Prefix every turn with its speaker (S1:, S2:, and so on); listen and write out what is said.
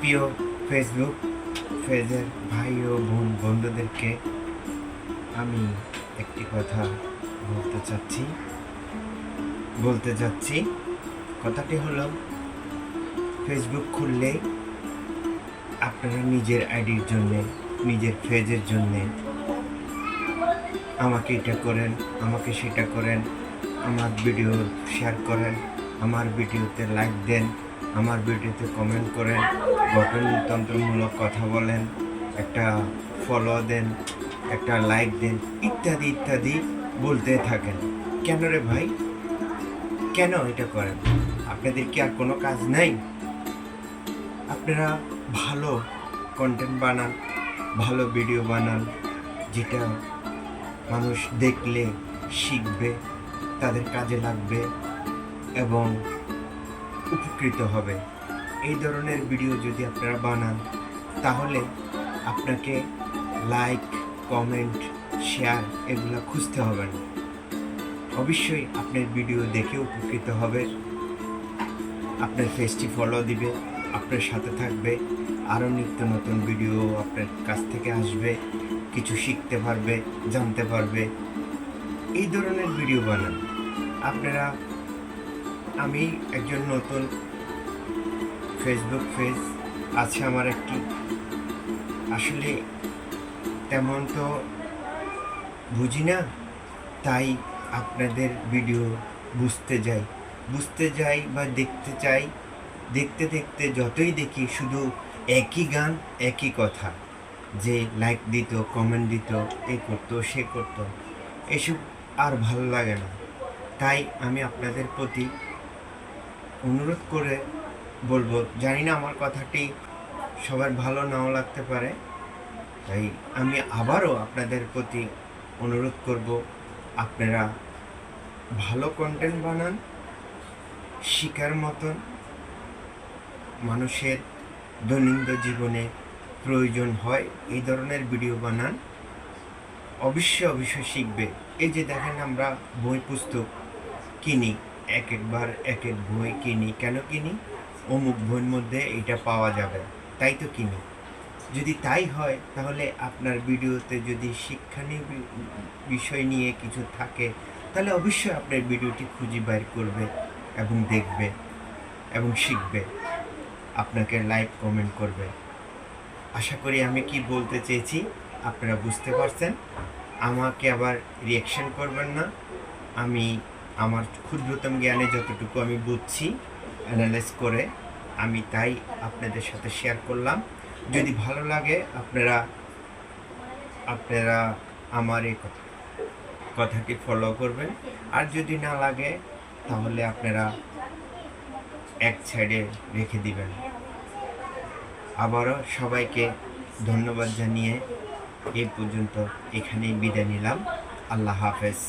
S1: প্রিয় ফেসবুক পেজের ভাই ও বন্ধুদেরকে আমি একটি কথা বলতে যাচ্ছি। কথাটি হলো, ফেসবুক খুললেই আপনারা নিজের আইডির জন্যে, নিজের পেজের জন্যে আমাকে এটা করেন, আমাকে সেটা করেন, আমার ভিডিও শেয়ার করেন, আমার ভিডিওতে লাইক দেন, আমার ভিডিওতে কমেন্ট করেন, গঠনতন্ত্রমূলক কথা বলেন, একটা ফলো দেন, একটা লাইক দেন, ইত্যাদি ইত্যাদি বলতে থাকেন। কেন রে ভাই, কেন এটা করেন? আপনাদের কি আর কোনো কাজ নাই? আপনারা ভালো কন্টেন্ট বানান, ভালো ভিডিও বানান, যেটা মানুষ দেখলে শিখবে, তাদের কাজে লাগবে এবং উপকৃত হবে। এই ধরনের ভিডিও যদি আপনারা বানান, তাহলে আপনাকে লাইক, কমেন্ট, শেয়ার এগুলো খুঁজতে হবে না। অবশ্যই আপনার ভিডিও দেখে উপকৃত হবে, আপনার পেজটি ফলো দিবে, আপনার সাথে থাকবে, আরও নিত্য নতুন ভিডিও আপনার কাছ থেকে আসবে, কিছু শিখতে পারবে, জানতে পারবে। এই ধরনের ভিডিও বানান আপনারা। আমি একজন নতুন ফেসবুক পেজ আছে আমার একটি, আসলে তেমন তো বুঝি না, তাই আপনাদের ভিডিও বুঝতে যাই বা দেখতে চাই। দেখতে দেখতে যতই দেখি শুধু একই গান, একই কথা, যে লাইক দিত, কমেন্ট দিত, এ করতো, সে করতো, এসব আর ভালো লাগে না। তাই আমি আপনাদের প্রতি অনুরোধ করে বলবো, জানি না আমার কথাটি সবার ভালো নাও লাগতে পারে, তাই আমি আবারও আপনাদের প্রতি অনুরোধ করব, আপনারা ভালো কন্টেন্ট বানান, শিকার মতন, মানুষের দৈনন্দিন জীবনে প্রয়োজন হয় এই ধরনের ভিডিও বানান। অবশ্যই শিখবে। এই যে দেখেন, আমরা বই পুস্তক কিনি, একবার এক বই কিনি। কেন কিনি? অমুক বইয়ের মধ্যে এটা পাওয়া যাবে, তাই তো কিনি। যদি তাই হয়, তাহলে আপনার ভিডিওতে যদি শিক্ষণীয় বিষয় নিয়ে কিছু থাকে, তাহলে অবশ্যই আপনার ভিডিওটি খুঁজে বের করবে এবং দেখবে এবং শিখবে, আপনাকে লাইক, কমেন্ট করবে। আশা করি আমি কি বলতে চেয়েছি আপনারা বুঝতে পারছেন। আমাকে আবার রিয়াকশন করবেন না। আমি আমার ক্ষুদ্রতম জ্ঞানে যতটুকু আমি বুঝছি, অ্যানালাইজ করে আমি তাই আপনাদের সাথে শেয়ার করলাম। যদি ভালো লাগে, আপনারা আমার এই কথাটি ফলো করবেন। আর যদি না লাগে, তাহলে আপনারা এক সাইডে রেখে দিবেন। আবারও সবাইকে ধন্যবাদ জানিয়ে এই পর্যন্ত এখানেই বিদায় নিলাম। আল্লাহ হাফেজ।